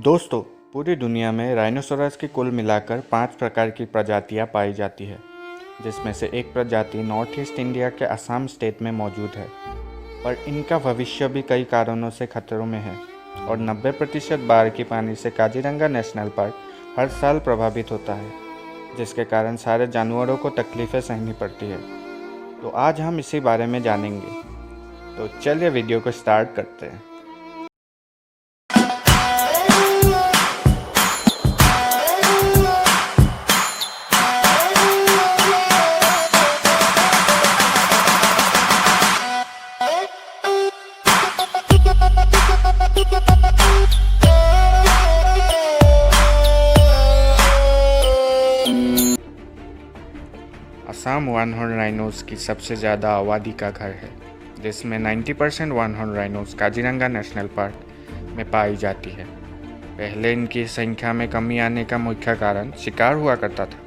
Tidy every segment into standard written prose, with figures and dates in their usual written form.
दोस्तों, पूरी दुनिया में राइनोसोरस की कुल मिलाकर 5 प्रकार की प्रजातियां पाई जाती है, जिसमें से एक प्रजाति नॉर्थ ईस्ट इंडिया के असम स्टेट में मौजूद है। पर इनका भविष्य भी कई कारणों से खतरों में है और 90% बाढ़ की पानी से काजीरंगा नेशनल पार्क हर साल प्रभावित होता है, जिसके कारण सारे जानवरों को तकलीफ़ें सहनी पड़ती है। तो आज हम इसी बारे में जानेंगे। तो चलिए वीडियो को स्टार्ट करते हैं। असम वन हॉर्न राइनोस की सबसे ज़्यादा आबादी का घर है, जिसमें 90% one horn rhinos Kaziranga national park में पाई जाती है। पहले इनकी संख्या में कमी आने का मुख्य कारण शिकार हुआ करता था,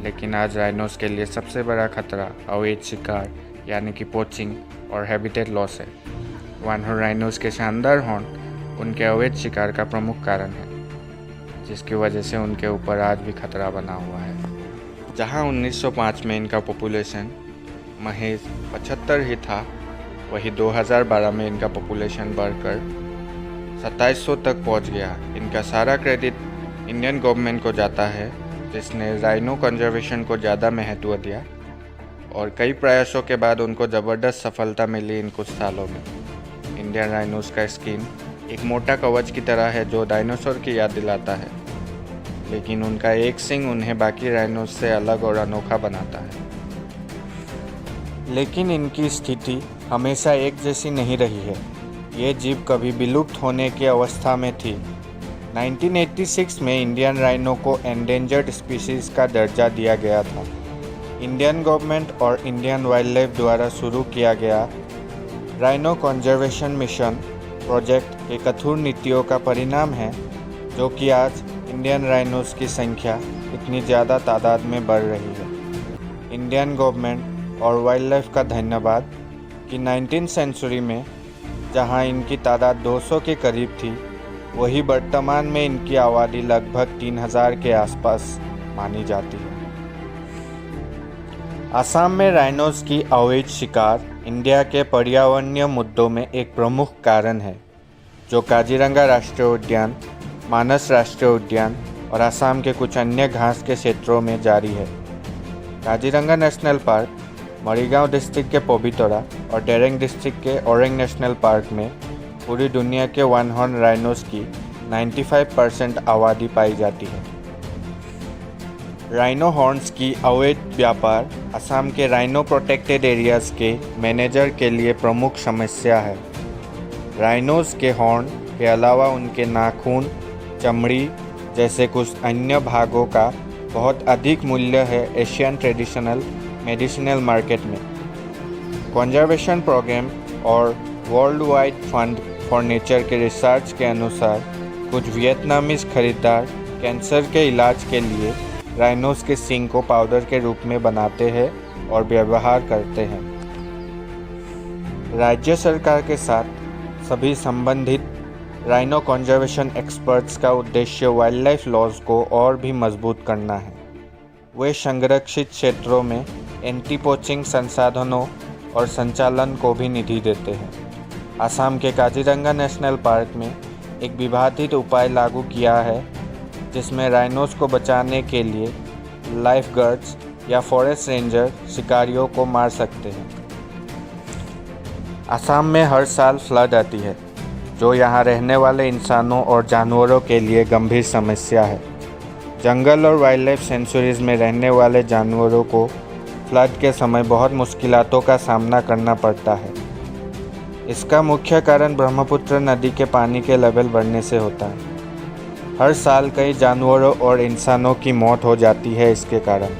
लेकिन आज राइनोस के लिए सबसे बड़ा खतरा अवैध शिकार यानी कि पोचिंग और हैबिटेट लॉस है। वन हॉर्न राइनोस के शानदार हॉर्न उनके अवैध शिकार का प्रमुख कारण है, जिसकी वजह से उनके ऊपर आज भी खतरा बना हुआ है। जहां 1905 में इनका पॉपुलेशन महज 75 ही था, वही 2012 में इनका पॉपुलेशन बढ़कर 2700 तक पहुंच गया। इनका सारा क्रेडिट इंडियन गवर्नमेंट को जाता है, जिसने राइनो कंजर्वेशन को ज़्यादा महत्व दिया और कई प्रयासों के बाद उनको ज़बरदस्त सफलता मिली इन कुछ सालों में। इंडियन राइनोस का स्किन एक मोटा कवच की तरह है जो डायनासोर की याद दिलाता है, लेकिन उनका एक सींग उन्हें बाकी राइनोस से अलग और अनोखा बनाता है। लेकिन इनकी स्थिति हमेशा एक जैसी नहीं रही है। ये जीव कभी विलुप्त होने की अवस्था में थी। 1986 में इंडियन राइनो को एंडेंजर्ड स्पीशीज़ का दर्जा दिया गया था। इंडियन गवर्नमेंट और इंडियन वाइल्ड लाइफ द्वारा शुरू किया गया राइनो कंजर्वेशन मिशन प्रोजेक्ट के कठोर नीतियों का परिणाम है, जो कि आज इंडियन राइनोस की संख्या इतनी ज़्यादा तादाद में बढ़ रही है। इंडियन गवर्नमेंट और वाइल्ड लाइफ का धन्यवाद कि 19वीं सेंचुरी में जहां इनकी तादाद 200 के करीब थी, वही वर्तमान में इनकी आबादी लगभग 3000 के आसपास मानी जाती है। असम में राइनोस की अवैध शिकार इंडिया के पर्यावरणीय मुद्दों में एक प्रमुख कारण है, जो काजीरंगा राष्ट्रीय उद्यान, मानस राष्ट्रीय उद्यान और असम के कुछ अन्य घास के क्षेत्रों में जारी है। Kaziranga national park Morigaon district के पबितरा और डेरेंग डिस्ट्रिक्ट के ओरेंग नेशनल पार्क में पूरी दुनिया के वन हॉर्न राइनोस की 95% आबादी पाई जाती है। राइनो हॉर्न्स की अवैध व्यापार असम के राइनो प्रोटेक्टेड एरियाज़ के मैनेजर के लिए प्रमुख समस्या है। राइनोस के हॉर्न के अलावा उनके नाखून, चमड़ी जैसे कुछ अन्य भागों का बहुत अधिक मूल्य है एशियन ट्रेडिशनल मेडिसिनल मार्केट में। कंजर्वेशन प्रोग्राम और world wide fund for nature के रिसर्च के अनुसार कुछ वियतनामीज खरीदार कैंसर के इलाज के लिए राइनोस के सींग को पाउडर के रूप में बनाते हैं और व्यवहार करते हैं। राज्य सरकार के साथ सभी संबंधित राइनो कंजर्वेशन एक्सपर्ट्स का उद्देश्य वाइल्ड लाइफ लॉज को और भी मजबूत करना है। वे संरक्षित क्षेत्रों में एंटी पोचिंग संसाधनों और संचालन को भी निधि देते हैं। असम के काजीरंगा नेशनल पार्क में एक विवादित उपाय लागू किया है, जिसमें राइनोस को बचाने के लिए लाइफ गार्ड्स या फॉरेस्ट रेंजर शिकारियों को मार सकते हैं। असम में हर साल फ्लड आती है, जो यहाँ रहने वाले इंसानों और जानवरों के लिए गंभीर समस्या है। जंगल और वाइल्ड लाइफ सेंचुरीज में रहने वाले जानवरों को फ्लड के समय बहुत मुश्किलों का सामना करना पड़ता है। इसका मुख्य कारण ब्रह्मपुत्र नदी के पानी के लेवल बढ़ने से होता है। हर साल कई जानवरों और इंसानों की मौत हो जाती है। इसके कारण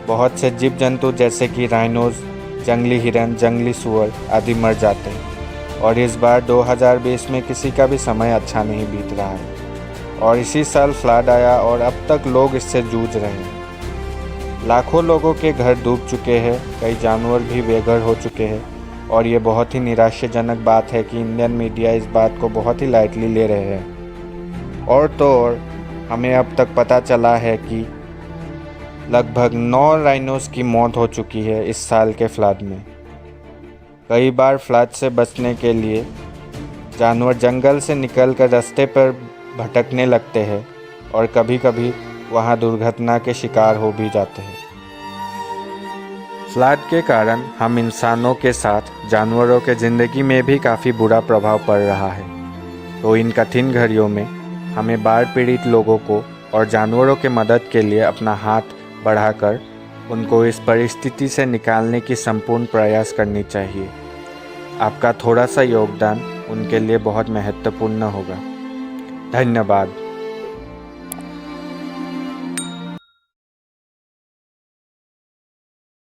बहुत से जीव जंतु जैसे कि राइनोस, जंगली हिरन, जंगली सुअर आदि मर जाते हैं। और इस बार 2020 में किसी का भी समय अच्छा नहीं बीत रहा है और इसी साल फ्लड आया और अब तक लोग इससे जूझ रहे हैं। लाखों लोगों के घर डूब चुके हैं, कई जानवर भी बेघर हो चुके हैं और ये बहुत ही निराशाजनक बात है कि इंडियन मीडिया इस बात को बहुत ही लाइटली ले रहे हैं। और तो और हमें अब तक पता चला है कि लगभग 9 राइनोस की मौत हो चुकी है इस साल के फ्लड में। कई बार फ्लड से बचने के लिए जानवर जंगल से निकलकर रास्ते पर भटकने लगते हैं और कभी कभी वहाँ दुर्घटना के शिकार हो भी जाते हैं। फ्लड के कारण हम इंसानों के साथ जानवरों के ज़िंदगी में भी काफ़ी बुरा प्रभाव पड़ रहा है। तो इन कठिन घड़ियों में हमें बाढ़ पीड़ित लोगों को और जानवरों के मदद के लिए अपना हाथ बढ़ाकर उनको इस परिस्थिति से निकालने की संपूर्ण प्रयास करनी चाहिए। आपका थोड़ा सा योगदान उनके लिए बहुत महत्वपूर्ण होगा। धन्यवाद।